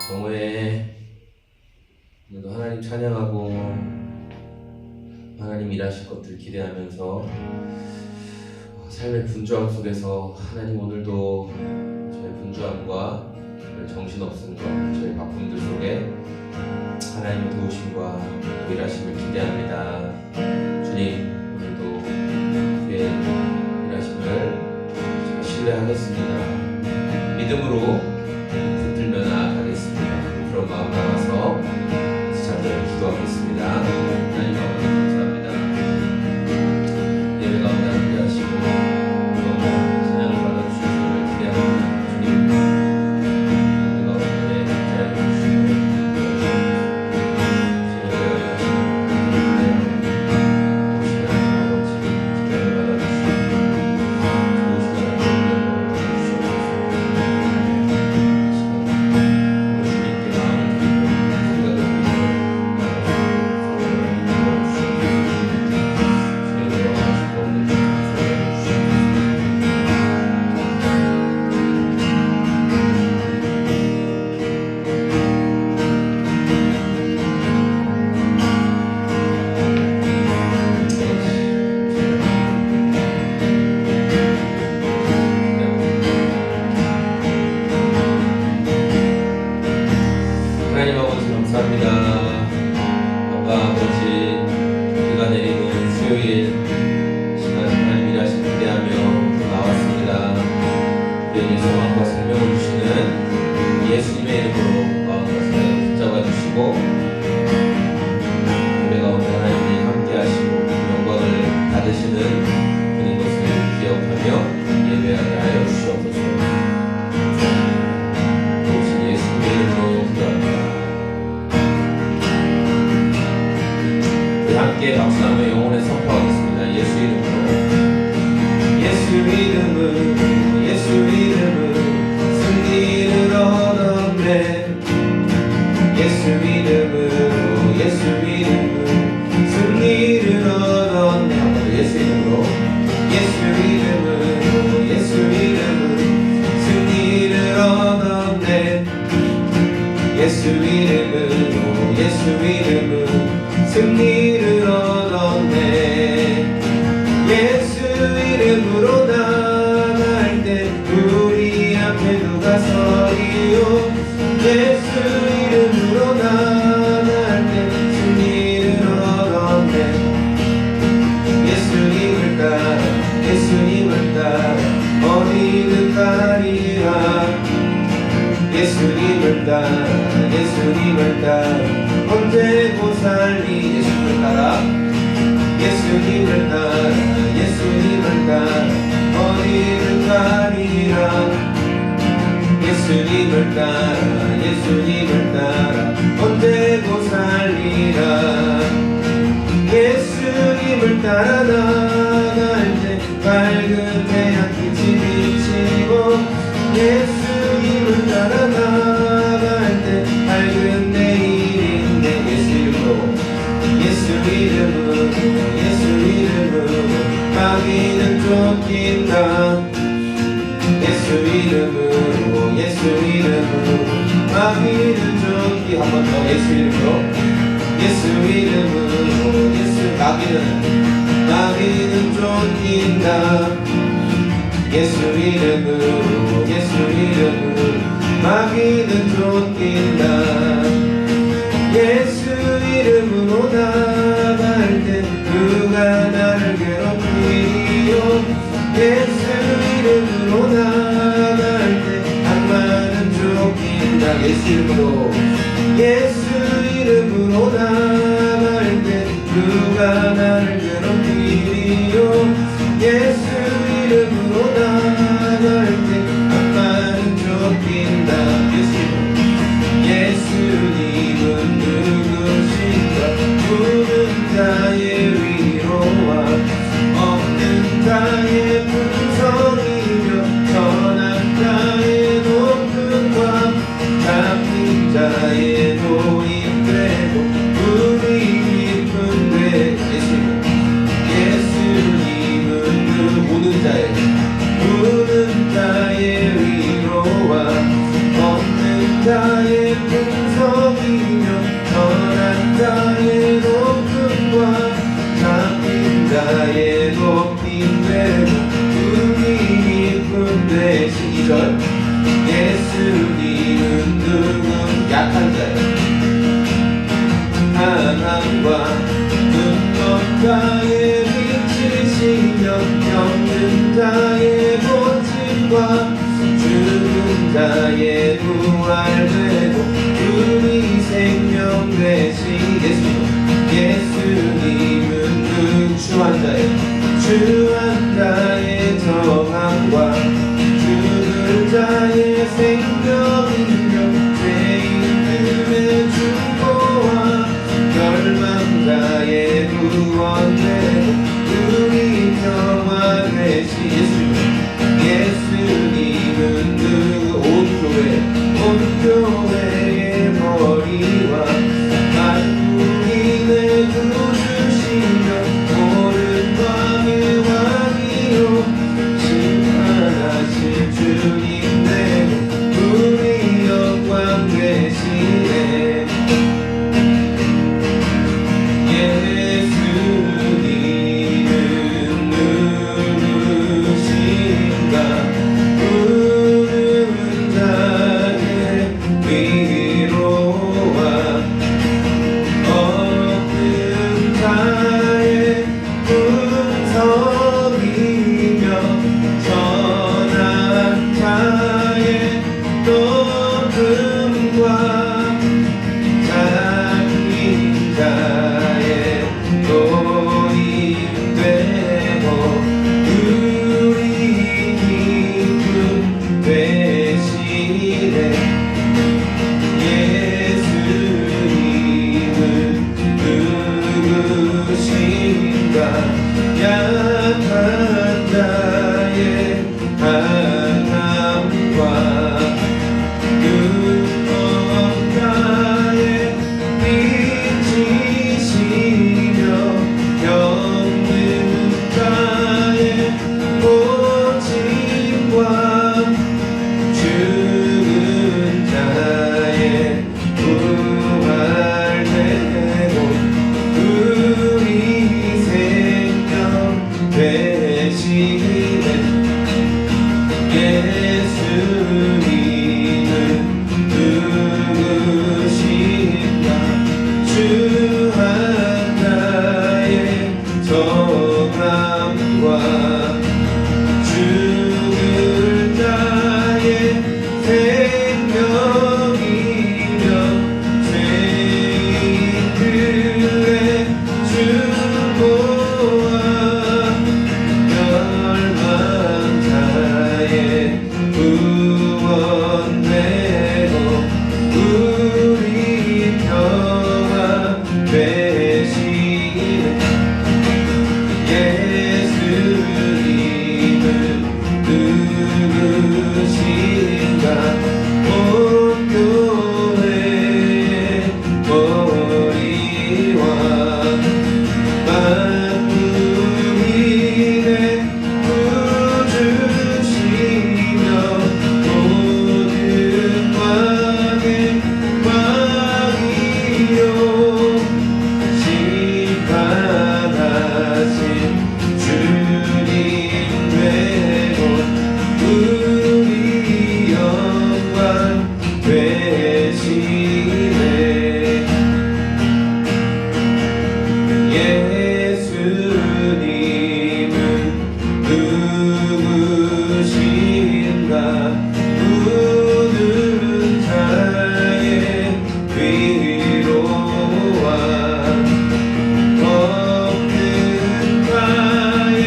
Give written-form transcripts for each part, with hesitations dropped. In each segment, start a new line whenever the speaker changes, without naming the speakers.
정오에 오늘도 하나님 찬양하고 하나님 일하실 것들 기대하면서 삶의 분주함 속에서 하나님 오늘도 저의 분주함과 저의 정신없음과 저의 바쁨들 속에 하나님의 도우심과 또 일하심을 기대합니다. 주님 오늘도 주의 일하심을 제가 신뢰하겠습니다. 믿음으로 붙들며 나아가겠습니다. 그런 마음 담아서 자녀를 기도하겠습니다. 하나님 아버지 감사합니다. 예배 가운데 함께 하시고 또 찬양을 받아주시는 것을 기대합니다. 주님 예배 가운데 함께 해주시고 하나님 아버지 감사합니다. 아빠 아버지 비가 내리는 수요일 시간 하나님 일하신 기대하며 나왔습니다. 우리에게 소망과 생명을 주시는 예수님의 이름으로 마음과 생각을 붙잡아 주시고 예배 가운데 하나님이 함께 하시고 영광을 받으시는 그런 것을 기억하며 예배하게 하여 주시옵소서. 예수님의 이름으로 기도합니다. 함께 박수하며 영혼에 선포하겠습니다. 예수 이름으로 예수 이름으로 예수 이름으로 승리를 얻었네. 예수 이름으로 예수 이름으로 승리를 얻었네. 예수 이름으로 예수 이름으로 예수 이름으로 승리를 얻었네. 예수 이름으로 예수 이름으로 승리를 얻었네. 예수 이름으로 나갈 때 우리 앞에 누가 서리요. 예수 이름으로 나갈 때 승리를 얻었네. 예수님을 따라 예수님을 따라 어디든 가리라. 예수님을 따라 예수님을 따라 언제고 살리. 예수님을 따라 예수님을 따라 예수님을 따라 어디를 가리라. 예수님을 따라 예수님을 따라 언제고 살리라. 예수님을 따라 나갈 때 밝은 태양빛이 비치고 예수님을 따라 나갈 때 밝은 내일인데. 예수 이름으로 예수 이름으로 마귀는 쫓긴다. 예수 이름으로 예수 이름으로 마귀는 쫓기. 한 번 더 예수 이름으로 예수 이름으로 예수 마귀는 쫓긴다. 예수 이름으로 예수 이름으로 마귀는 쫓긴다. 예수 이름으로 나갈 때 누가 나를 괴롭히리요. 예수 이름으로 나갈 때 악마는 쫓긴다. 예수 이름으로 예수 이름으로 나갈 때 누가 나를 괴롭히리요. 예수 이름으로 나갈 때 악마는 쫓긴다. 예수님은 누구신가. 부는 자의 위로와 없는 자의 풍성이며 선한 자의 높은 과 잡힌 자의 노임되고 물이 깊은데. 예수님은 우는 자의 위로와 없는 자의
되고 우리 기쁨 되신 2절 예수님은 누군 약한 자의 하나님과 눈먼 자의 빛이시며 병든 자의 보침과 죽은 자의 부활되고 우리 생명 되신 예수님은 그 주한 자의 정함과 죽을 자의 생명이며 죄인들의 중보와 멸망자의 구원되고 우리 평화 되신 예수님은 그 온 교회의 머리와 만국인의 구주시며 오른 밤의 왕이요 심판하실 주님 되고 우리 영광 되시네. 예수님은 누구신가 우는 자의 위로와 얻는 자의 분석이며 선한 자의 떠름과 잡힌 자의 도인되고 우리 기쁨 되시네. 예수님은 누구신가 약한 자의 하나님과 눈먼 자의 빛이시며 병든 자의 고침과 죽은 자의 부활되고 우리 생명 되시네. 예수님은 누구신가 주한 자의 정함과 죽을 자의 생명이며 죄인들의 중보와 멸망자의 구원되고 우리 평화 되시네. 예수님은 누구신가 온 교회의 머리와 만국인의 구주시며 모든 왕의 왕이요 심판하신 주님 되고 우리 영광 되시네. 예수님은 누구신가 우는 자의 위로와 얻는 자의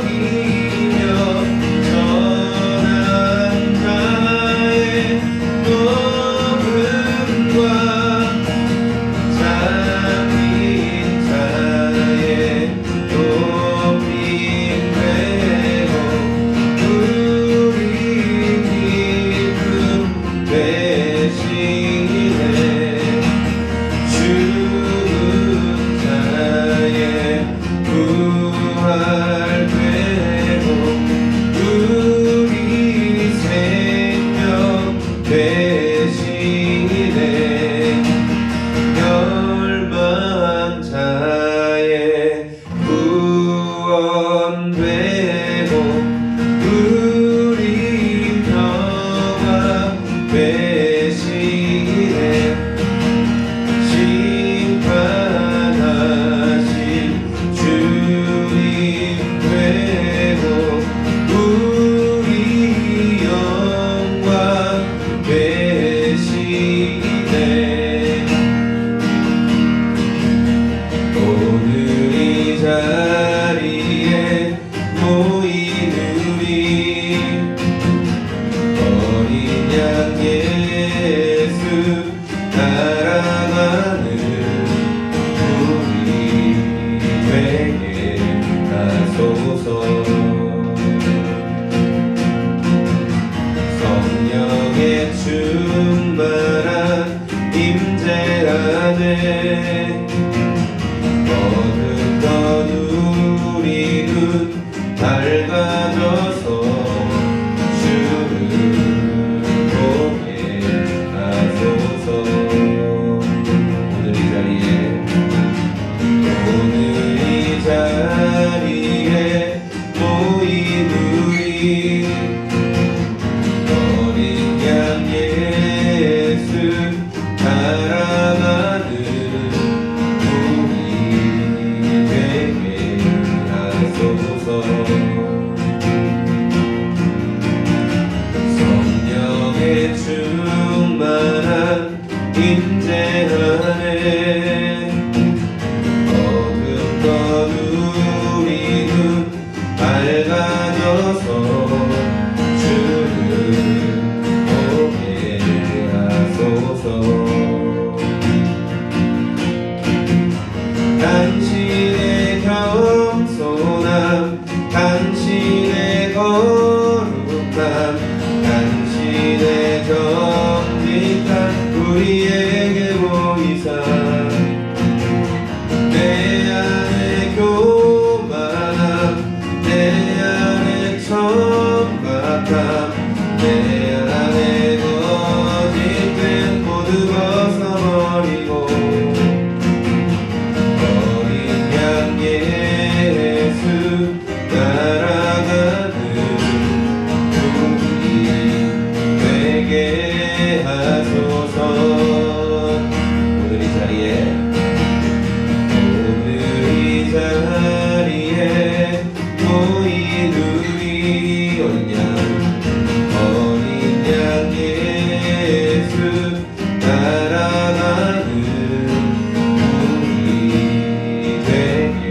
분석이며 선한 자의 떠름과 잡힌 자의 도인되고 우리 기쁨 되시네. 죽은 자의 부활되고 우리 생명 되시네. 멸망 자의 건 되고 우리 평화 되시네 심판하신 주님 되고 우리 영광 되시네 오늘 이 자리에 모인 우리 어린 양 예수 따라가는 우리 되게 하소서 성령의 충만한 임재 안에 어둠던 우리 눈 밝아져서 주를 보게 하소서 오늘 이 자리에 모인 우리 어린 양 예수 따라가는 우리 되게 하소서 성령의 충만한 임재 안에 어둠던 우리 눈 밝아져서 주를 보게 하소서 당신의 겸손함 당신의 거룩함 당신의 정직함 우리에게 보이사 내 안에 교만함 내 안에 천박함 내 안에 거짓된 모두 벗어버리고 어린 양 예수 따라가는 우리 되게 하소서 오늘 이 자리에 모인 우리 어린 양 예수 따라가는 우리 되게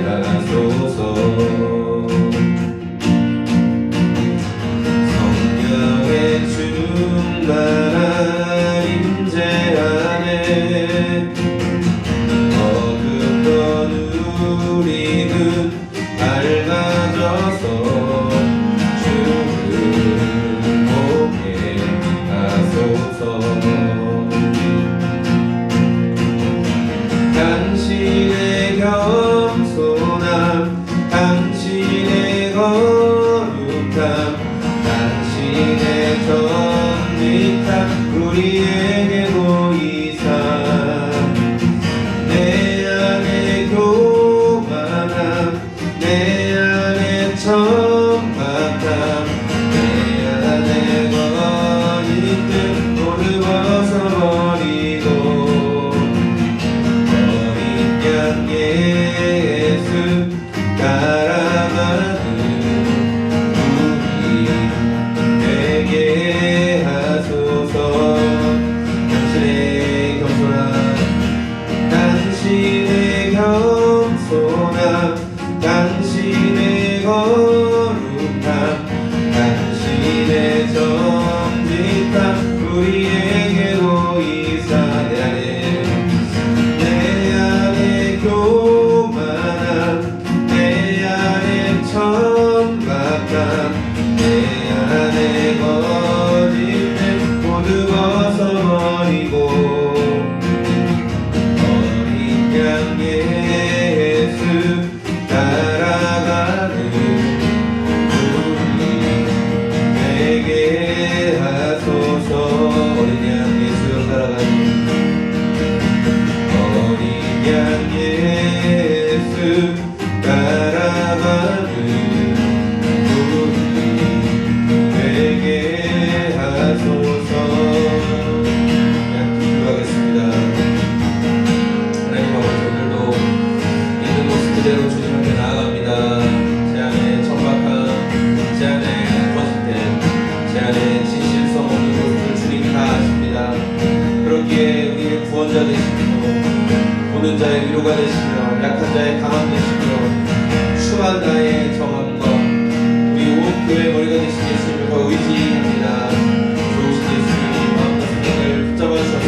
하소서 성령의 충만한 임재 안에 어둠던 우리 눈 밝아져서 주를 보게 하소서 당신의 겸손함 당신의 거룩함 당신의 정직함 우리에게 보이사 내 안에 교만함 내 안에 천박함 내 안에 거짓된 모두 벗어버리고 어린 양 예수 따라가는 우리 되게 하소서 당신의 겸손함 당신의 거룩함 당신의 정직함 우리에게 보이사 내 안에 교만함 내 안에 천박함 내 안에 거짓된 모두 벗어버리고 어린 양 예수 따라가는 따라가는 우리 되게 하소서. 기도하겠습니다. 하나님 아버지, 오늘도 있는 모습 그대로 주님 앞에 나아갑니다. 제 안에 천박함, 제 안에 거짓됨, 제 안에 진실성 없는 것을 주님이 다 아십니다. 그러기에 우리의 구원자 되시고 보는 자의 위로가 되시며 약한 자의 강함 되시며 추한 나의 정함과 우리 온 교회의 머리가 되신 예수님을 더 의지합니다. 좋으신 예수님 마음과 생각을 붙잡아 주셔서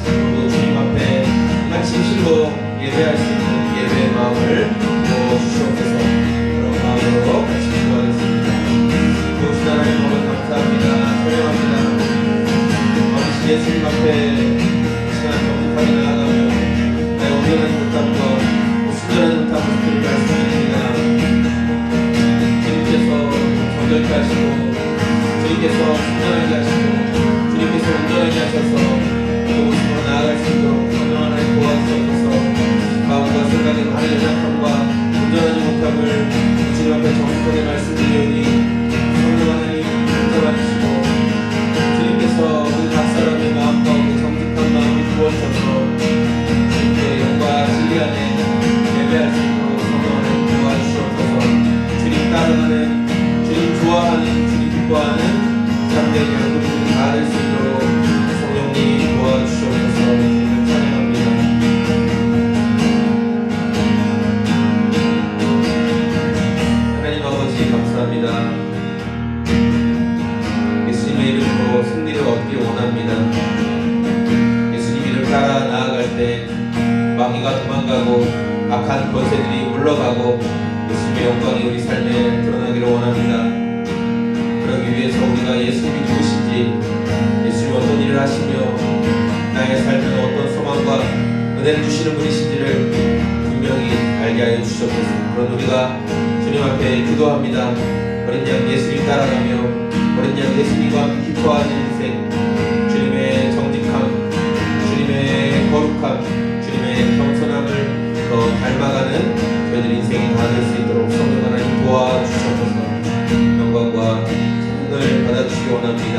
그리고 주님 앞에 정말 진실로 예배할 수 있는 예배의 마음을 주시옵소서. 그런 마음으로 같이 기도하겠습니다. 좋으신 하나님 너무 감사합니다. 찬양합니다. 어르신 예수님 앞에 시간 정직하게 나아가며 나의 온전한 못함과 순전한 못함 모습을 말씀드립니다. 주님께서 정결케 하시고 주님께서 순전하게 하시고 주님께서 온전하게 하셔서 그 모습으로 나아갈 수 있도록 성령 하나님 도와주셔서 마음과 생각에 많은 연약함과 온전하지 못함을 주님 앞에 정직하게 말씀드리오니 성령 하나님 인정하시고 주님께서 우리 각 사람의 마음과 그 정직한 마음을 부어주셔서 주님께 영과 진리 안에 예배할 수 있도록 성령 하나님 도와주시옵소서. 주님 따르는 주님 좋아하는 주님 기뻐하는 참된 양들이 다 될 수 있도록 성령님 도와주시옵소서. 주님을 찬양합니다. 하나님 아버지 감사합니다. 예수님의 이름으로 승리를 얻기를 원합니다. 예수님 이름 따라 나아갈 때 마귀가 도망가고 악한 권세들이 물러가고 예수님의 영광이 우리 삶에 드러나기를 원합니다. 그러기 위해서 우리가 예수님이 누구신지, 예수님이 어떤 일을 하시며 나의 삶에는 어떤 소망과 은혜를 주시는 분이신지를 분명히 알게 하여 주시옵소서. 그런 우리가 주님 앞에 기도합니다. 어린 양 예수님 따라가며 어린 양 예수님과 함께 기뻐하는 인생, 주님의 정직함, 주님의 거룩함, 주님의 겸손함을 더 닮아가는 저희들 인생이 다 될 수 있도록 성령 하나님 도와주셔서 영광과 찬양을 받아주시기 원합니다.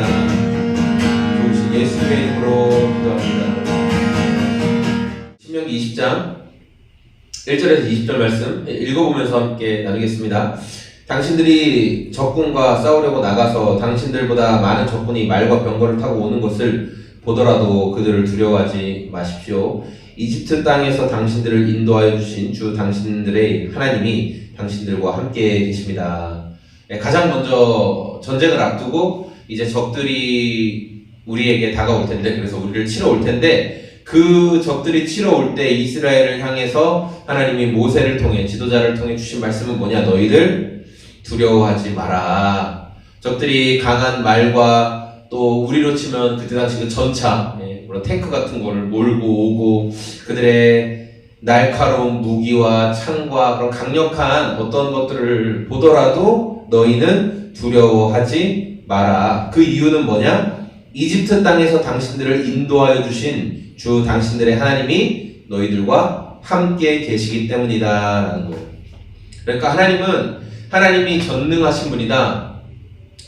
좋으신 예수님의 이름으로 기도합니다. 신명기 20장 1절에서 20절 말씀 읽어보면서 함께 나누겠습니다. 당신들이 적군과 싸우려고 나가서 당신들보다 많은 적군이 말과 병거를 타고 오는 것을 보더라도 그들을 두려워하지 마십시오. 이집트 땅에서 당신들을 인도하여 주신 주 당신들의 하나님이 당신들과 함께 계십니다. 가장 먼저 전쟁을 앞두고 이제 적들이 우리에게 다가올 텐데, 그래서 우리를 치러 올 텐데, 그 적들이 치러 올 때 이스라엘을 향해서 하나님이 모세를 통해, 지도자를 통해 주신 말씀은 뭐냐? 너희들 두려워하지 마라. 적들이 강한 말과 또 우리로 치면 그때 당시 그 전차, 그런 탱크 같은 거를 몰고 오고 그들의 날카로운 무기와 창과 그런 강력한 어떤 것들을 보더라도 너희는 두려워하지 마라. 그 이유는 뭐냐? 이집트 땅에서 당신들을 인도하여 주신 주 당신들의 하나님이 너희들과 함께 계시기 때문이다 라는 거예요. 그러니까 하나님이 전능하신 분이다.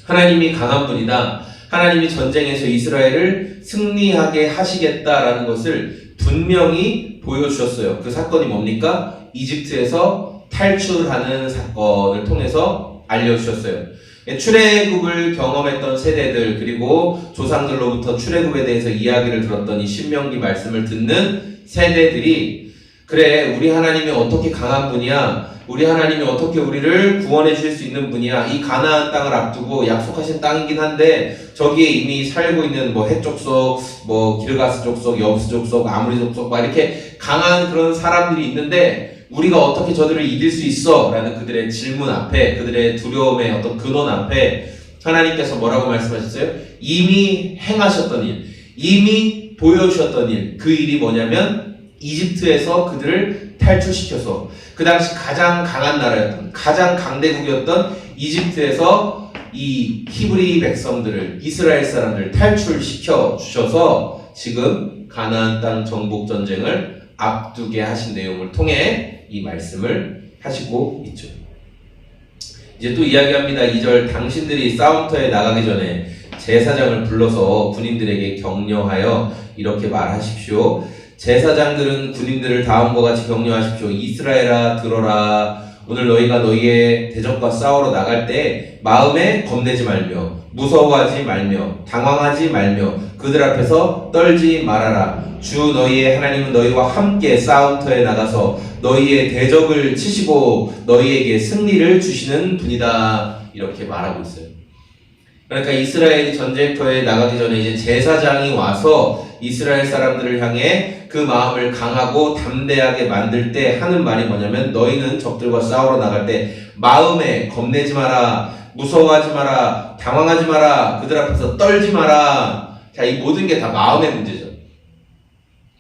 하나님이 강한 분이다. 하나님이 전쟁에서 이스라엘을 승리하게 하시겠다라는 것을 분명히 보여주셨어요. 그 사건이 뭡니까? 이집트에서 탈출하는 사건을 통해서 알려주셨어요. 출애굽을 경험했던 세대들, 그리고 조상들로부터 출애굽에 대해서 이야기를 들었던 이 신명기 말씀을 듣는 세대들이, 그래, 우리 하나님이 어떻게 강한 분이야? 우리 하나님이 어떻게 우리를 구원해 주실 수 있는 분이야? 이 가나안 땅을 앞두고 약속하신 땅이긴 한데 저기에 이미 살고 있는 헷 족속, 기르가스 족속, 여부스 족속, 아무리 족속 막 이렇게 강한 그런 사람들이 있는데 우리가 어떻게 저들을 이길 수 있어? 라는 그들의 질문 앞에, 그들의 두려움의 어떤 근원 앞에 하나님께서 뭐라고 말씀하셨어요? 이미 행하셨던 일, 이미 보여주셨던 일, 그 일이 뭐냐면 이집트에서 그들을 탈출시켜서 그 당시 가장 강한 나라였던, 가장 강대국이었던 이집트에서 이 히브리 백성들을, 이스라엘 사람들을 탈출시켜 주셔서 지금 가나안 땅 정복 전쟁을 앞두게 하신 내용을 통해 이 말씀을 하시고 있죠. 이제 또 이야기합니다. 2절 당신들이 싸움터에 나가기 전에 제사장을 불러서 군인들에게 격려하여 이렇게 말하십시오. 제사장들은 군인들을 다음과 같이 격려하십시오. 이스라엘아 들어라. 오늘 너희가 너희의 대적과 싸우러 나갈 때 마음에 겁내지 말며 무서워하지 말며 당황하지 말며 그들 앞에서 떨지 말아라. 주 너희의 하나님은 너희와 함께 싸움터에 나가서 너희의 대적을 치시고 너희에게 승리를 주시는 분이다. 이렇게 말하고 있어요. 그러니까 이스라엘이 전쟁터에 나가기 전에 이제 제사장이 와서 이스라엘 사람들을 향해 그 마음을 강하고 담대하게 만들 때 하는 말이 뭐냐면 너희는 적들과 싸우러 나갈 때 마음에 겁내지 마라, 무서워하지 마라, 당황하지 마라, 그들 앞에서 떨지 마라. 자, 이 모든 게 다 마음의 문제죠.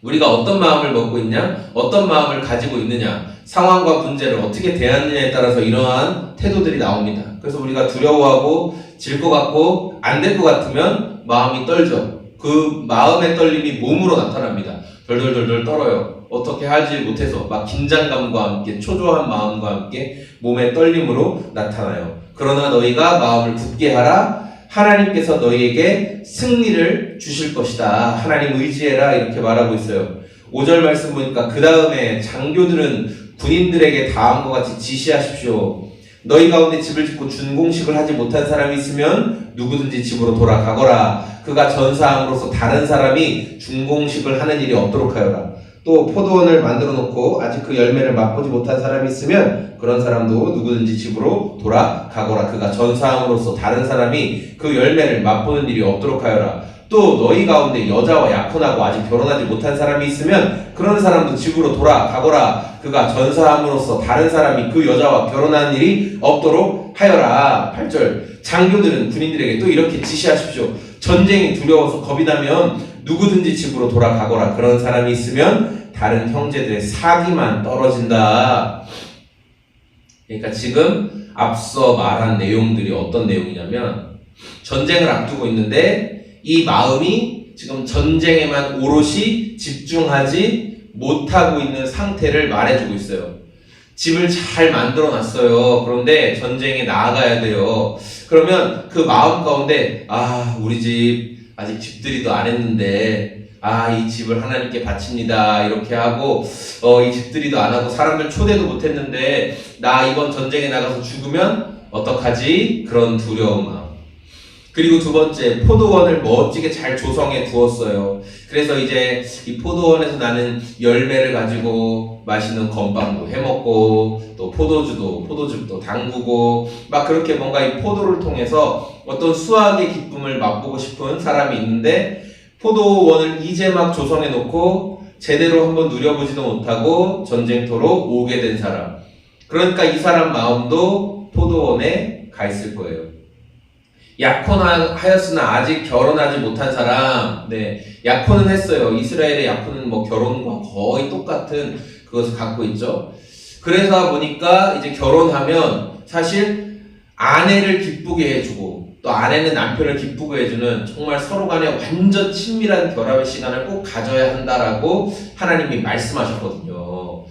우리가 어떤 마음을 먹고 있냐, 어떤 마음을 가지고 있느냐, 상황과 문제를 어떻게 대하느냐에 따라서 이러한 태도들이 나옵니다. 그래서 우리가 두려워하고 질 것 같고 안 될 것 같으면 마음이 떨죠. 그 마음의 떨림이 몸으로 나타납니다. 덜덜덜덜 떨어요. 어떻게 하지 못해서 막 긴장감과 함께 초조한 마음과 함께 몸의 떨림으로 나타나요. 그러나 너희가 마음을 굳게 하라. 하나님께서 너희에게 승리를 주실 것이다. 하나님 의지해라. 이렇게 말하고 있어요. 5절 말씀 보니까 그 다음에 장교들은 군인들에게 다음과 같이 지시하십시오. 너희 가운데 집을 짓고 준공식을 하지 못한 사람이 있으면 누구든지 집으로 돌아가거라. 그가 전사함으로써 다른 사람이 준공식을 하는 일이 없도록 하여라. 또 포도원을 만들어 놓고 아직 그 열매를 맛보지 못한 사람이 있으면 그런 사람도 누구든지 집으로 돌아가거라. 그가 전사함으로써 다른 사람이 그 열매를 맛보는 일이 없도록 하여라. 또 너희 가운데 여자와 약혼하고 아직 결혼하지 못한 사람이 있으면 그런 사람도 집으로 돌아가거라. 그가 전사함으로써 다른 사람이 그 여자와 결혼하는 일이 없도록 하여라. 8절 장교들은 군인들에게 또 이렇게 지시하십시오. 전쟁이 두려워서 겁이 나면 누구든지 집으로 돌아가거라. 그런 사람이 있으면 다른 형제들의 사기만 떨어진다. 그러니까 지금 앞서 말한 내용들이 어떤 내용이냐면 전쟁을 앞두고 있는데 이 마음이 지금 전쟁에만 오롯이 집중하지 못하고 있는 상태를 말해주고 있어요. 집을 잘 만들어 놨어요. 그런데 전쟁에 나아가야 돼요. 그러면 그 마음 가운데 우리 집 아직 집들이도 안 했는데 이 집을 하나님께 바칩니다. 이렇게 하고 이 집들이도 안 하고 사람들 초대도 못 했는데 나 이번 전쟁에 나가서 죽으면 어떡하지? 그런 두려운 마음. 그리고 두 번째, 포도원을 멋지게 잘 조성해 두었어요. 그래서 이제 이 포도원에서 나는 열매를 가지고 맛있는 건빵도 해먹고 또 포도즙도 담그고 막 그렇게 뭔가 이 포도를 통해서 어떤 수확의 기쁨을 맛보고 싶은 사람이 있는데 포도원을 이제 막 조성해 놓고 제대로 한번 누려보지도 못하고 전쟁터로 오게 된 사람. 그러니까 이 사람 마음도 포도원에 가 있을 거예요. 약혼하였으나 아직 결혼하지 못한 사람, 약혼은 했어요. 이스라엘의 약혼은 뭐 결혼과 거의 똑같은 그것을 갖고 있죠. 그래서 보니까 이제 결혼하면 사실 아내를 기쁘게 해주고 또 아내는 남편을 기쁘게 해주는 정말 서로 간에 완전 친밀한 결합의 시간을 꼭 가져야 한다라고 하나님이 말씀하셨거든요.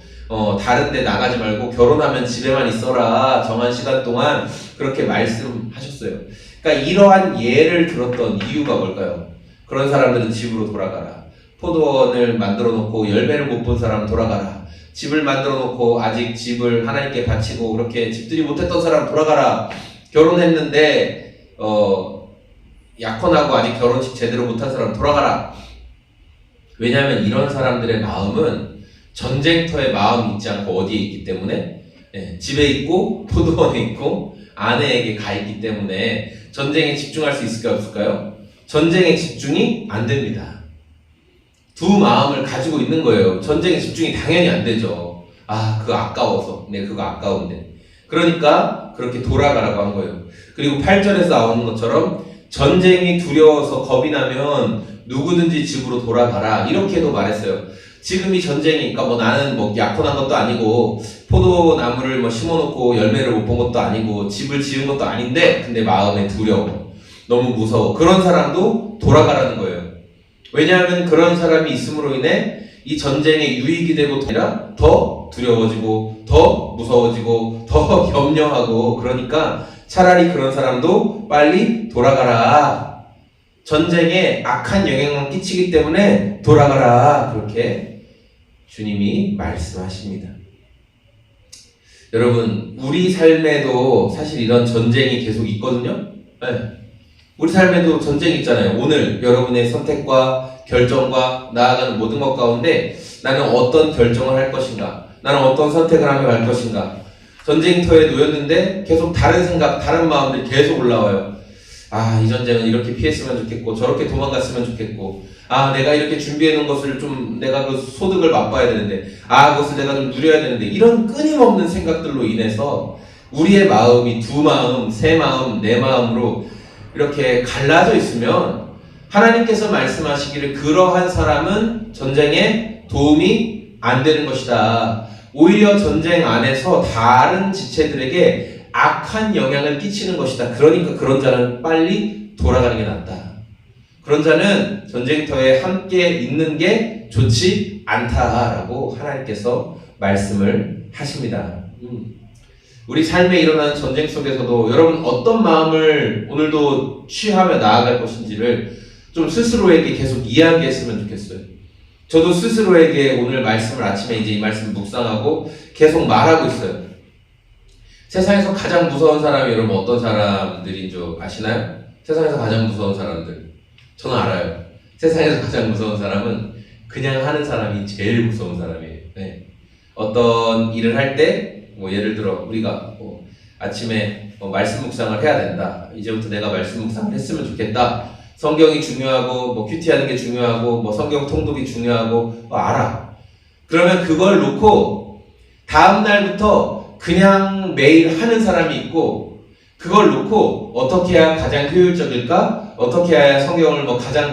다른 데 나가지 말고 결혼하면 집에만 있어라. 정한 시간 동안 그렇게 말씀하셨어요. 그러니까 이러한 예를 들었던 이유가 뭘까요? 그런 사람들은 집으로 돌아가라. 포도원을 만들어 놓고 열매를 못 본 사람 돌아가라. 집을 만들어 놓고 아직 집을 하나님께 바치고 그렇게 집들이 못했던 사람 돌아가라. 결혼했는데 약혼하고 아직 결혼식 제대로 못한 사람 돌아가라. 왜냐하면 이런 사람들의 마음은 전쟁터에 마음이 있지 않고 어디에 있기 때문에 집에 있고 포도원에 있고 아내에게 가 있기 때문에 전쟁에 집중할 수 있을까요? 없을까요? 전쟁에 집중이 안 됩니다. 두 마음을 가지고 있는 거예요. 전쟁에 집중이 당연히 안 되죠. 그거 아까워서. 그거 아까운데. 그러니까 그렇게 돌아가라고 한 거예요. 그리고 8절에서 나오는 것처럼 전쟁이 두려워서 겁이 나면 누구든지 집으로 돌아가라. 이렇게도 말했어요. 지금 이 전쟁이, 그러니까 나는 약혼한 것도 아니고 포도나무를 심어놓고 열매를 못 본 것도 아니고 집을 지은 것도 아닌데 근데 마음에 두려워. 너무 무서워. 그런 사람도 돌아가라는 거예요. 왜냐하면 그런 사람이 있음으로 인해 이 전쟁의 유익이 되고 아니라 더 두려워지고 더 무서워지고 더 염려하고 그러니까 차라리 그런 사람도 빨리 돌아가라. 전쟁에 악한 영향만 끼치기 때문에 돌아가라. 그렇게 주님이 말씀하십니다. 여러분, 우리 삶에도 사실 이런 전쟁이 계속 있거든요. 네. 우리 삶에도 전쟁이 있잖아요. 오늘 여러분의 선택과 결정과 나아가는 모든 것 가운데 나는 어떤 결정을 할 것인가? 나는 어떤 선택을 하며 갈 것인가? 전쟁터에 놓였는데 계속 다른 생각, 다른 마음들이 계속 올라와요. 아, 이 전쟁은 이렇게 피했으면 좋겠고 저렇게 도망갔으면 좋겠고 아, 내가 이렇게 준비해 놓은 것을 좀 내가 그 소득을 맛봐야 되는데 아, 그것을 내가 좀 누려야 되는데 이런 끊임없는 생각들로 인해서 우리의 마음이 두 마음, 세 마음, 네 마음으로 이렇게 갈라져 있으면 하나님께서 말씀하시기를 그러한 사람은 전쟁에 도움이 안 되는 것이다. 오히려 전쟁 안에서 다른 지체들에게 악한 영향을 끼치는 것이다. 그러니까 그런 자는 빨리 돌아가는 게 낫다. 그런 자는 전쟁터에 함께 있는 게 좋지 않다라고 하나님께서 말씀을 하십니다. 우리 삶에 일어나는 전쟁 속에서도 여러분 어떤 마음을 오늘도 취하며 나아갈 것인지를 좀 스스로에게 계속 이야기했으면 좋겠어요. 저도 스스로에게 오늘 말씀을 아침에 이제 이 말씀을 묵상하고 계속 말하고 있어요. 세상에서 가장 무서운 사람이 여러분 어떤 사람들인 줄 아시나요? 세상에서 가장 무서운 사람들. 저는 알아요. 세상에서 가장 무서운 사람은 그냥 하는 사람이 제일 무서운 사람이에요. 네. 어떤 일을 할 때, 뭐 예를 들어 우리가 뭐 아침에 말씀 묵상을 해야 된다. 이제부터 내가 말씀 묵상을 했으면 좋겠다. 성경이 중요하고 뭐 큐티하는 게 중요하고 뭐 성경 통독이 중요하고 알아. 그러면 그걸 놓고 다음 날부터 그냥 매일 하는 사람이 있고 그걸 놓고 어떻게 해야 가장 효율적일까? 어떻게 해야 성경을 뭐 가장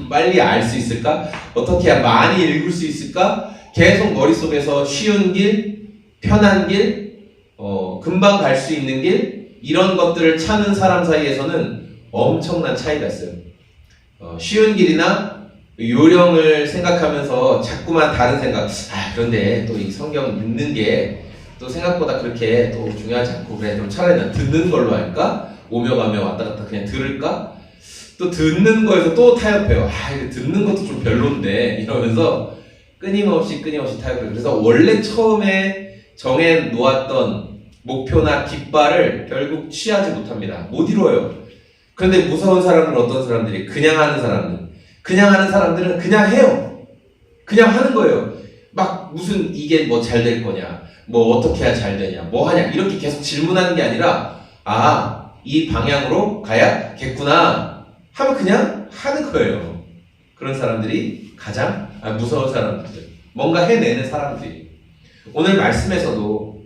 빨리 알 수 있을까? 어떻게 해야 많이 읽을 수 있을까? 계속 머릿속에서 쉬운 길, 편한 길, 금방 갈 수 있는 길 이런 것들을 찾는 사람 사이에서는 엄청난 차이가 있어요. 쉬운 길이나 요령을 생각하면서 자꾸만 다른 생각 그런데 또 이 성경 읽는 게 또 생각보다 그렇게 또 중요하지 않고 그래 그럼 차라리 난 듣는 걸로 할까? 오며 가며 왔다 갔다 그냥 들을까? 또 듣는 거에서 또 타협해요. 이거 듣는 것도 좀 별론데 이러면서 끊임없이 타협해요. 그래서 원래 처음에 정해 놓았던 목표나 깃발을 결국 취하지 못합니다. 못 이뤄요. 그런데 무서운 사람은 어떤 사람들이 그냥 하는 사람들. 그냥 하는 사람들은 그냥 해요. 그냥 하는 거예요. 막 무슨 이게 뭐 잘 될 거냐. 뭐 어떻게 해야 잘 되냐. 뭐 하냐. 이렇게 계속 질문하는 게 아니라 이 방향으로 가야겠구나 하면 그냥 하는 거예요. 그런 사람들이 가장 무서운 사람들. 뭔가 해내는 사람들이. 오늘 말씀에서도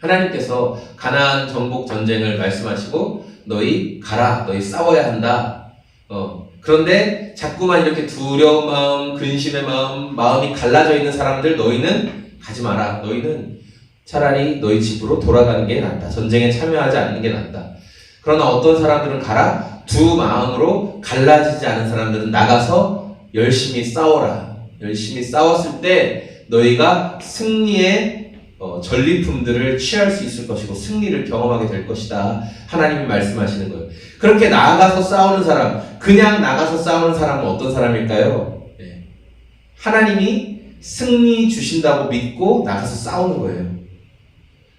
하나님께서 가나안 정복 전쟁을 말씀하시고 너희 가라. 너희 싸워야 한다. 그런데 자꾸만 이렇게 두려운 마음, 근심의 마음, 마음이 갈라져 있는 사람들 너희는 가지 마라. 너희는 차라리 너희 집으로 돌아가는 게 낫다. 전쟁에 참여하지 않는 게 낫다. 그러나 어떤 사람들은 가라. 두 마음으로 갈라지지 않은 사람들은 나가서 열심히 싸워라. 열심히 싸웠을 때 너희가 승리의 전리품들을 취할 수 있을 것이고 승리를 경험하게 될 것이다. 하나님이 말씀하시는 거예요. 그렇게 나가서 싸우는 사람, 그냥 나가서 싸우는 사람은 어떤 사람일까요? 하나님이 승리 주신다고 믿고 나가서 싸우는 거예요.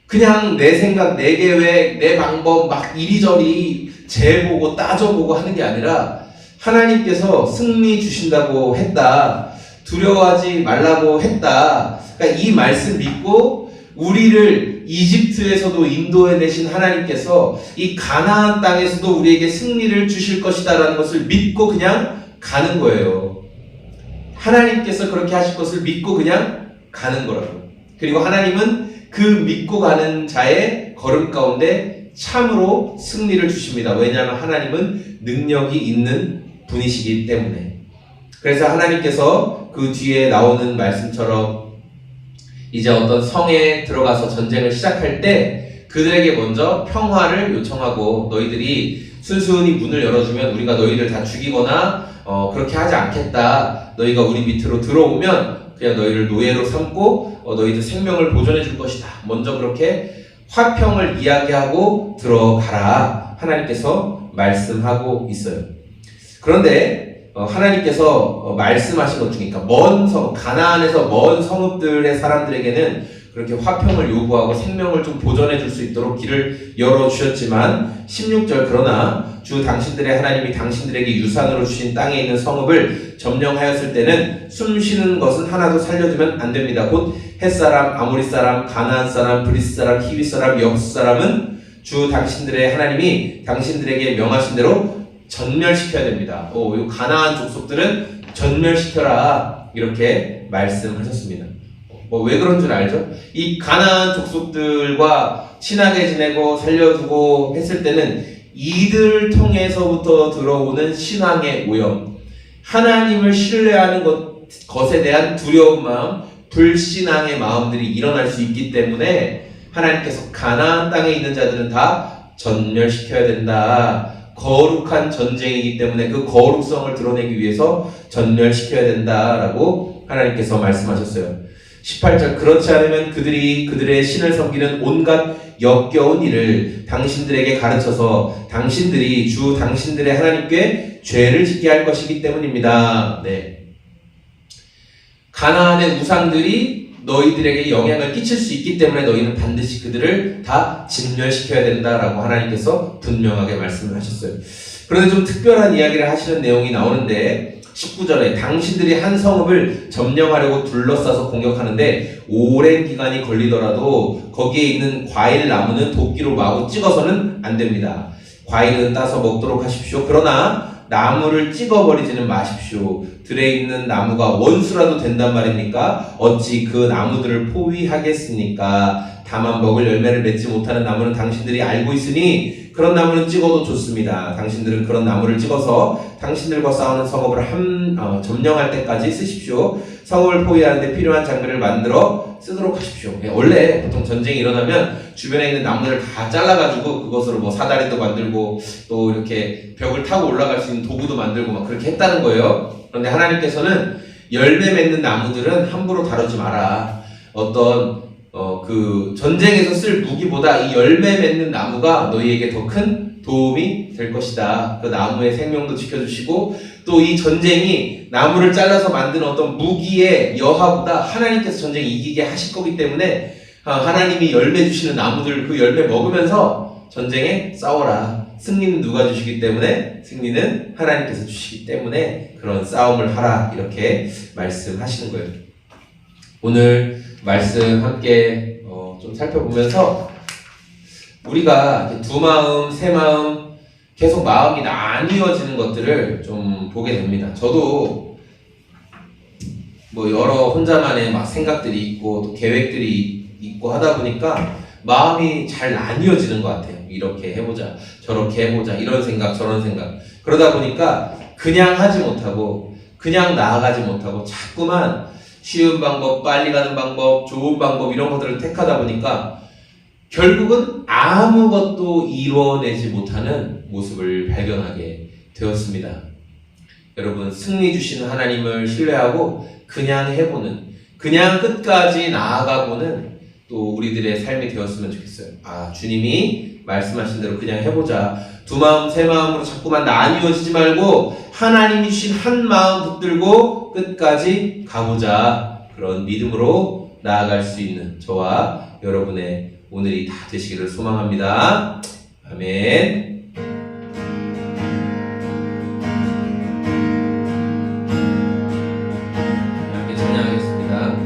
그냥 내 생각, 내 계획, 내 방법 막 이리저리 재보고 따져보고 하는 게 아니라 하나님께서 승리 주신다고 했다. 두려워하지 말라고 했다. 그러니까 이 말씀 믿고 우리를 이집트에서도 인도해내신 하나님께서 이 가나안 땅에서도 우리에게 승리를 주실 것이다라는 것을 믿고 그냥 가는 거예요. 하나님께서 그렇게 하실 것을 믿고 그냥 가는 거라고. 그리고 하나님은 그 믿고 가는 자의 걸음 가운데 참으로 승리를 주십니다. 왜냐하면 하나님은 능력이 있는 분이시기 때문에. 그래서 하나님께서 그 뒤에 나오는 말씀처럼 이제 어떤 성에 들어가서 전쟁을 시작할 때 그들에게 먼저 평화를 요청하고 너희들이 순순히 문을 열어주면 우리가 너희들 다 죽이거나 그렇게 하지 않겠다. 너희가 우리 밑으로 들어오면 그냥 너희를 노예로 삼고 너희들 생명을 보존해 줄 것이다. 먼저 그렇게 화평을 이야기하고 들어가라. 하나님께서 말씀하고 있어요. 그런데 하나님께서 말씀하신 것 중에, 그러니까 먼 성, 가나안에서 먼 성읍들의 사람들에게는 그렇게 화평을 요구하고 생명을 좀 보존해 줄 수 있도록 길을 열어주셨지만 16절, 그러나 주 당신들의 하나님이 당신들에게 유산으로 주신 땅에 있는 성읍을 점령하였을 때는 숨쉬는 것은 하나도 살려두면 안 됩니다. 곧 헷사람, 아모리 사람, 가나안 사람, 브리스 사람, 히위 사람, 여부스 사람은 주 당신들의 하나님이 당신들에게 명하신 대로 전멸시켜야 됩니다. 이 가나안 족속들은 전멸시켜라, 이렇게 말씀하셨습니다. 왜 그런 줄 알죠? 이 가나안 족속들과 친하게 지내고 살려두고 했을 때는 이들 통해서부터 들어오는 신앙의 오염, 하나님을 신뢰하는 것에 대한 두려운 마음, 불신앙의 마음들이 일어날 수 있기 때문에 하나님께서 가나안 땅에 있는 자들은 다 전멸시켜야 된다. 거룩한 전쟁이기 때문에 그 거룩성을 드러내기 위해서 전멸시켜야 된다라고 하나님께서 말씀하셨어요. 18절, 그렇지 않으면 그들이 그들의 신을 섬기는 온갖 역겨운 일을 당신들에게 가르쳐서 당신들이 주 당신들의 하나님께 죄를 짓게 할 것이기 때문입니다. 네. 가나안의 우상들이 너희들에게 영향을 끼칠 수 있기 때문에 너희는 반드시 그들을 다 진멸시켜야 된다라고 하나님께서 분명하게 말씀을 하셨어요. 그런데 좀 특별한 이야기를 하시는 내용이 나오는데 19절에 당신들이 한 성읍을 점령하려고 둘러싸서 공격하는데 오랜 기간이 걸리더라도 거기에 있는 과일 나무는 도끼로 마구 찍어서는 안 됩니다. 과일은 따서 먹도록 하십시오. 그러나 나무를 찍어버리지는 마십시오. 들에 있는 나무가 원수라도 된단 말입니까? 어찌 그 나무들을 포위하겠습니까? 다만 먹을 열매를 맺지 못하는 나무는 당신들이 알고 있으니 그런 나무는 찍어도 좋습니다. 당신들은 그런 나무를 찍어서 당신들과 싸우는 성읍을 점령할 때까지 쓰십시오. 성읍을 포위하는데 필요한 장비를 만들어 쓰도록 하십시오. 원래 보통 전쟁이 일어나면 주변에 있는 나무를 다 잘라가지고 그것으로 뭐 사다리도 만들고 또 이렇게 벽을 타고 올라갈 수 있는 도구도 만들고 막 그렇게 했다는 거예요. 그런데 하나님께서는 열매 맺는 나무들은 함부로 다루지 마라. 어떤 그 전쟁에서 쓸 무기보다 이 열매 맺는 나무가 너희에게 더 큰 도움이 될 것이다. 그 나무의 생명도 지켜주시고 또 이 전쟁이 나무를 잘라서 만든 어떤 무기의 여하보다 하나님께서 전쟁 이기게 하실 거기 때문에 하나님이 열매 주시는 나무들 그 열매 먹으면서 전쟁에 싸워라. 승리는 누가 주시기 때문에? 승리는 하나님께서 주시기 때문에 그런 싸움을 하라. 이렇게 말씀하시는 거예요. 오늘 말씀 함께 좀 살펴보면서 우리가 두 마음, 세 마음 계속 마음이 나뉘어지는 것들을 좀 보게 됩니다. 저도 뭐 여러 혼자만의 막 생각들이 있고 또 계획들이 있고 하다 보니까 마음이 잘 나뉘어지는 것 같아요. 이렇게 해보자, 저렇게 해보자, 이런 생각, 저런 생각. 그러다 보니까 그냥 하지 못하고 그냥 나아가지 못하고 자꾸만 쉬운 방법, 빨리 가는 방법, 좋은 방법 이런 것들을 택하다 보니까 결국은 아무것도 이루어내지 못하는 모습을 발견하게 되었습니다. 여러분, 승리 주시는 하나님을 신뢰하고 그냥 해보는, 그냥 끝까지 나아가보는 또 우리들의 삶이 되었으면 좋겠어요. 주님이 말씀하신 대로 그냥 해보자. 두 마음, 세 마음으로 자꾸만 나뉘어지지 말고 하나님이 주신 한 마음 붙들고 끝까지 가보자. 그런 믿음으로 나아갈 수 있는 저와 여러분의 오늘이 다 되시기를 소망합니다. 아멘. 함께 찬양하겠습니다.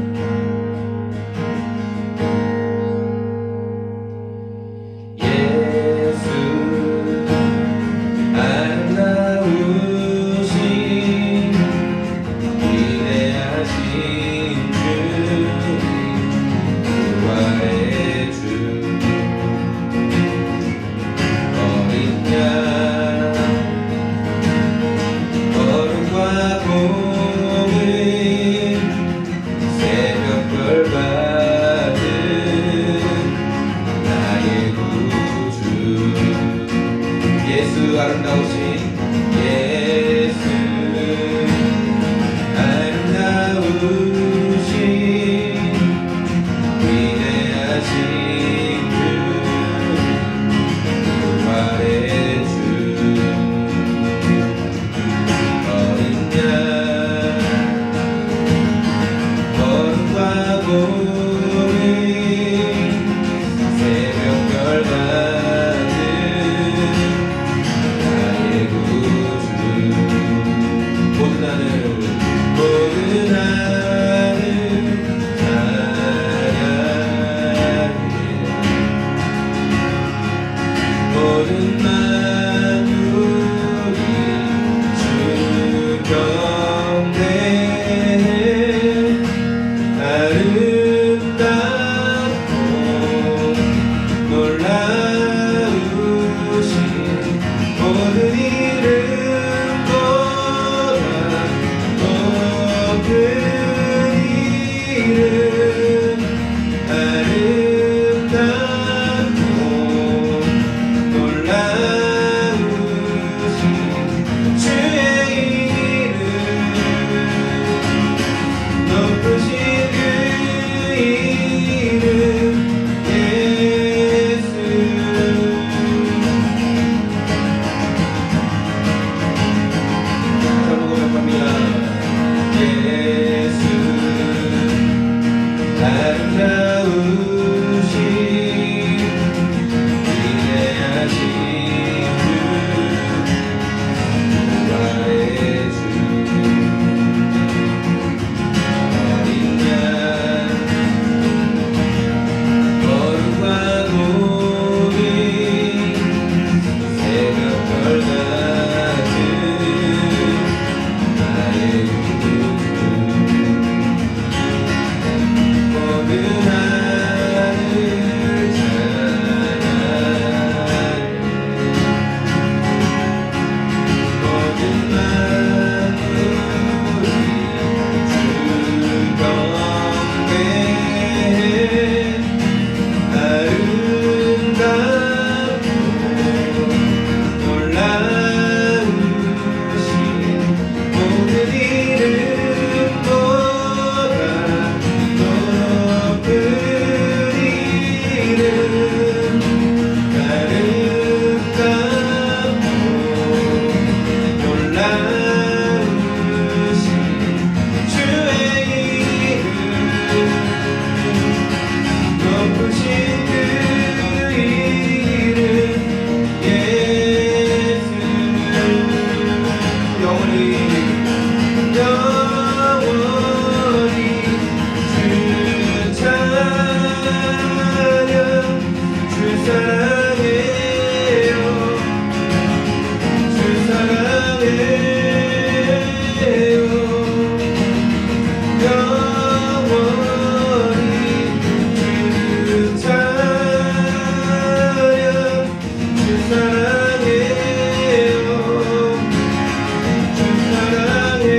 예수 아름다우신 위대하신 아름다우신 만물이 주 경배해 아름답고 놀라우신 모든 이름보다 높은 이름 아름답고 놀라우신 주의 이름 높으신 그 이름 예수 자 고백합니다. 예수 아름다우신 위대하신 주 구원의 주 어린 양 거룩과 고비 새벽별 같은 나의 구주 모든 하늘 찬양하네 모든 만물이 주 경배해 아름답고 놀라우신 모든 이름보다 높은 이름 아름답고 놀라우신 주의 이름 높으신 그 이름 예수 영원히 주 찬양 주 사랑해요 주 사랑해요 영원히 주 찬양 주 사랑해요 주 사랑해요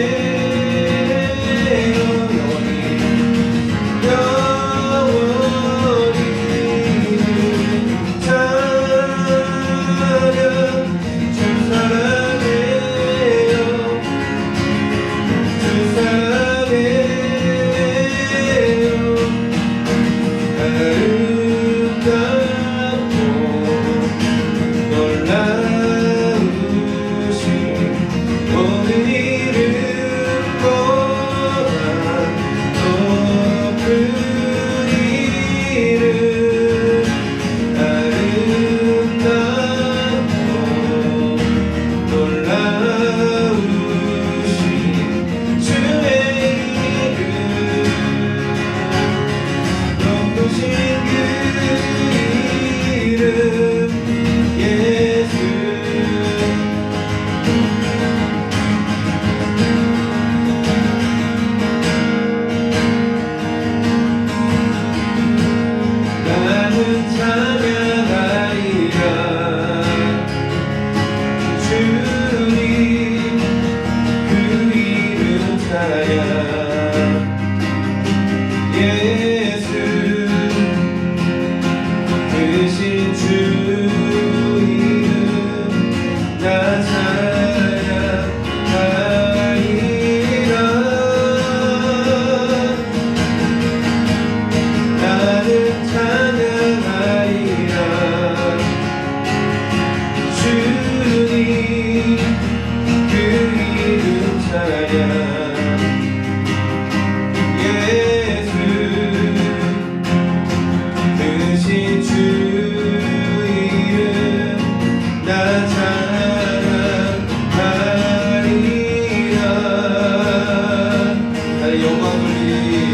영원히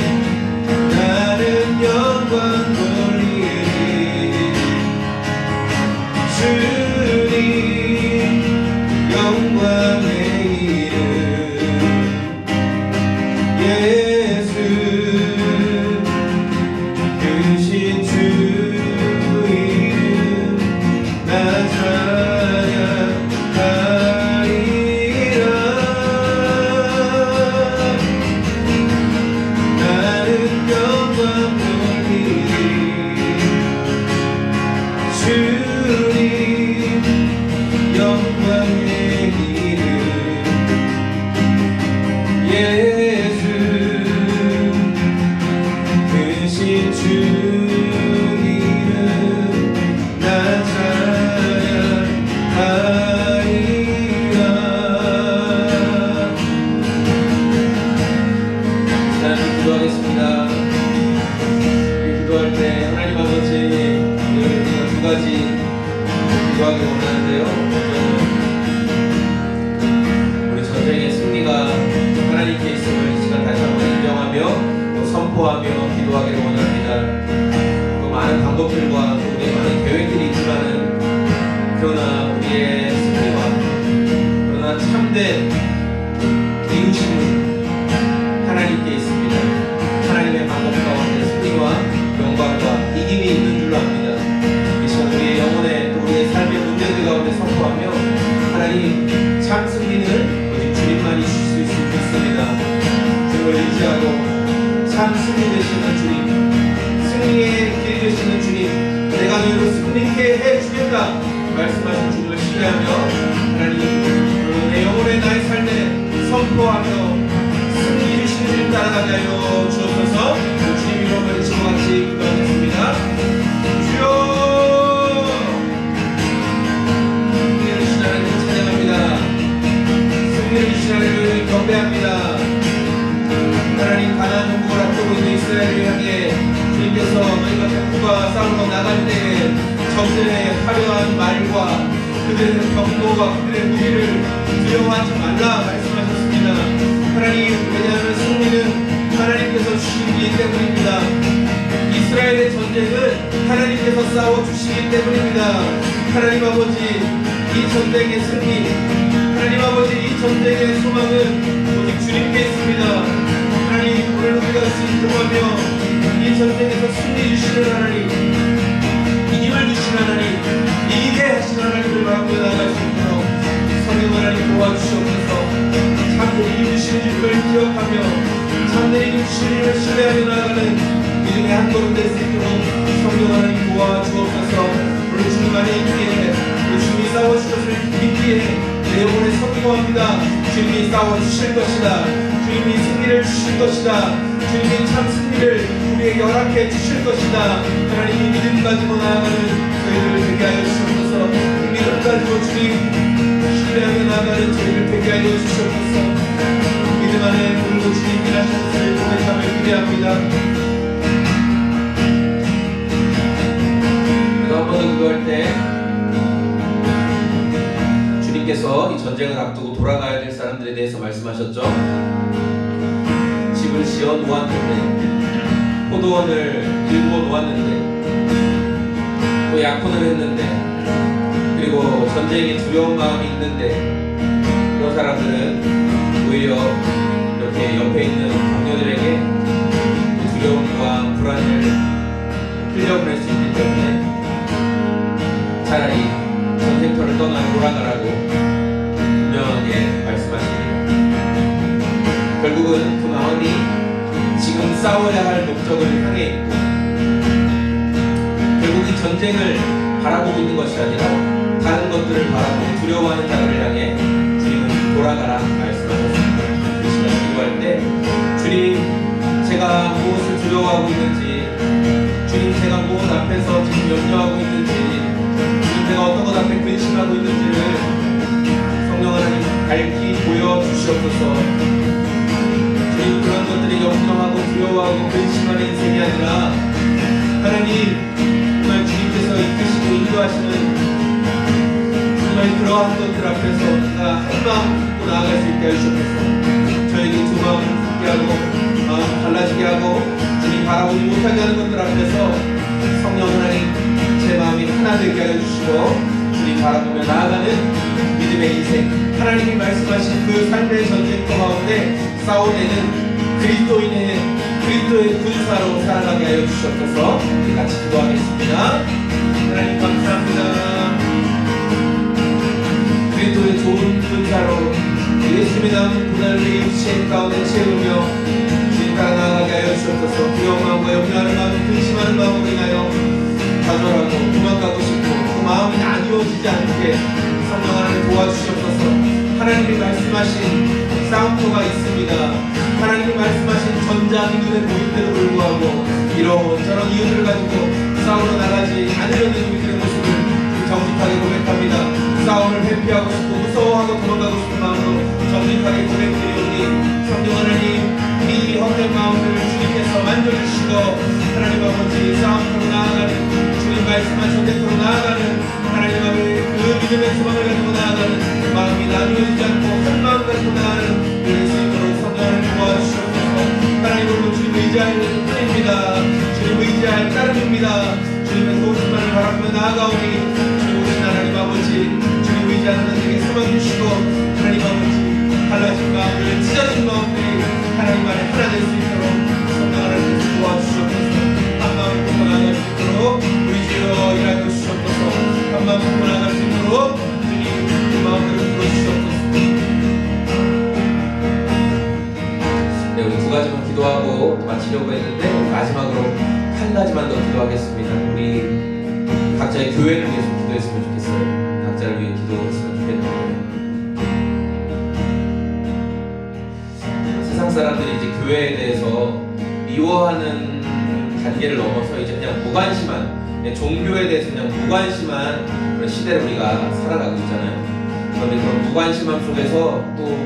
영광 돌리리 주 영광의 이름 예수 크신 주 이름 나 찬양하리라. 나는 영광의 주님 영광의 이름 예수 크신 주 이름 나 찬양하리라. 하나님 기도하겠습니다. 기도할 때 하나님 아버지 두 가지 기도하기 원하는데요. 우리 전쟁의 승리가 하나님께 있음을 이 시간 다시 한번 인정하며 또 선포하며 기도하기를 원합니다. 또 많은 방법들과 또 우리의 많은 계획들이 있지만은 그러나 우리의 승리와 그러나 참된 이루심은 하나님께 있습니다. 하나님의 방법 가운데 승리와 영광과 이김이 있는 줄로 압니다. 이 시간 우리의 영혼에 또 우리의 삶의 문제들 가운데 선포하며 하나님 참 승리는 오직 주님만이 주실 수 있습니다. 주님을 의지하고 참 승리 되시는 주님, 승리의 길 되시는 주님, 내가 너희를 승리케 해주겠다 말씀하신 주님을 신뢰하며 하나님 내 영혼의 나의 삶에 선포하며 승리 주시는 일 따라가게 하여 주옵소서. 주님 이름 외치고 같이 기도하겠습니다. 주여 승리를 주신 하나님을 찬양합니다. 승리를 주신 하나님을 경배합니다. 하나님 가나안 정복을 앞두고 있는 이스라엘을 향해 주님께서 너희가 백부가 싸우러 나갈 때에 적들의 화려한 말과 그들의 병도와 그들의 무기를 두려워하지 말라 말씀하셨습니다. 하나님 왜냐하면 승리는 하나님께서 주시기 때문입니다. 이스라엘의 전쟁은 하나님께서 싸워주시기 때문입니다. 하나님 아버지 이 전쟁의 승리 하나님 아버지 이 전쟁의 소망은 오직 주님께 있습니다. 하나님 오늘 우리가 기도하며 이 전쟁에서 승리 주시는 하나님 이김을 주시는 하나님 이기게 하시는 하나님을 바라보며 나아갈 수 있도록 성령 하나님 도와주시옵소서. 참된 이김 주시는 주님을 기억하며 참된 이김 주시는 주님을 신뢰하며 나아가는 믿음의 한 걸음 될 수 있도록 성령 하나님 도와주옵소서. 우리 주님 안에 있기에 우리 주님이 싸워주셨을 믿기에 내 영혼에 선포합니다. 주님이 싸워주실 것이다. 주님이 승리를 주실 것이다. 주님이 참 승리를 우리에게 허락해 주실 것이다. 하나님이 믿음 가지고 나아가는 저희들을 되게 하여 주시옵소서. 믿음 가지고 주님 신뢰하며 나아가는 저희를 되게 하여 주시옵소서. 믿음 안에 그리고 주님 일하시는 것을 고백하며 기대합니다. 그래서 한 번 더 기도할 때 주님께서 이 전쟁을 앞두고 돌아가야 될 사람들에 대해서 말씀하셨죠. 집을 지어 놓았는데 포도원을 일구어 놓았는데 또 약혼을 했는데 그리고 전쟁에 두려운 마음이 있는데 그런 사람들은 오히려 이렇게 옆에 있는 동료들에게 두려움과 불안을 흘려보낼 수 있기 때문에 차라리 전쟁터를 떠나 돌아가라고 분명하게 말씀하십니다. 결국은 그 마음이 지금 싸워야 할 목적을 향해 있고 결국 이 전쟁을 바라보고 있는 것이 아니라 다른 것들을 바라보고 두려워하는 자들을 향해 주님은 돌아가라 말씀하셨습니다. 그 시간 기도할 때 주님 제가 무엇을 두려워하고 있는지 주님 제가 무엇 앞에서 지금 염려하고 있는지 내가 어떤 것 앞에 근심하고 있는지를 성령 하나님 밝히 보여주시옵소서. 주님 그런 것들이 염려하고 두려워하고 근심하는 인생이 아니라 하나님 정말 주님께서 이끄시고 인도하시는 정말 그러한 것들 앞에서 우리가 한 마음 품고 나아갈 수 있게 하시옵소서. 저에게 두 마음을 품게 하고 마음 달라지게 하고 주님 바라보지 못하게 하는 것들 앞에서 성령 하나님 제 마음이 하나 되게 하여 주시고 주님 바라보며 나아가는 믿음의 인생, 하나님이 말씀하신 그 삶의 전쟁터 가운데 싸워내는 그리스도의 군사로 살아가게 하여 주시옵소서. 같이 기도하겠습니다. 하나님 감사합니다. 그리스도의 좋은 군사로 예수님의 남은 고난을 입신 가운데 채우며 주님 따라 나아가게 하여 주시옵소서. 두려운 마음과 염려하는 마음, 근심하는 마음으로 인하여 좌절하고 도망가고 싶고 그 마음이 나뉘어지지 않게 성령 하나님 도와주시옵소서. 하나님이 말씀하신 싸움터가 있습니다. 하나님이 말씀하신 전장이 눈에 보임에도 불구하고 이런저런 이유를 가지고 싸우러 나가지 않으려는 우리들의 모습을 정직하게 고백합니다. 싸움을 회피하고 싶고 무서워하고 도망가고 싶은 마음으로 정직하게 고백드리오니 성령 하나님 이 헛된 마음을 주님께서 만져주시고 하나님 아버지 싸움터로 나아가는 주님 말씀한 전쟁터로 나아가는 하나님 아버지 그 믿음의 소망을 가지고 나아가는 마음이 나누어지지 않고 한 마음 가지고 나아가는 예수님으로 성령을 도와주시옵소서. 하나님으로 주님 의지할 뿐입니다. 주님 의지할 따름입니다. 주님의 도우심만을 바라보며 나아가오니 주님 오신 하나님 아버지 주님 의지하는 자에게 소망 주시고 하나님 아버지 달라진 마음들 찢어진 마음들이 하나님 안에 하나 될 수 있도록 성령 하나님께서 도와주시옵소서. 한 마음 먹고 나아갈 수 있도록 우리 주여 일하여 주시옵소서. 한 마음 먹고 나아갈 수 있도록 주님 그 마음들을 불어주시옵소서. 네, 우리 두 가지만 기도하고 마치려고 했는데 마지막으로 한 가지만 더 기도하겠습니다. 우리 각자의 교회를 위해서 기도했으면 좋겠어요. 각자를 위해 기도했으면 좋겠는데 세상 사람들이 이제 교회에 대해서 미워하는 단계를 넘어서 이제 그냥 무관심한, 그냥 종교에 대해서 그냥 무관심한 그런 시대를 우리가 살아가고 있잖아요. 그런데 그런 무관심함 속에서 또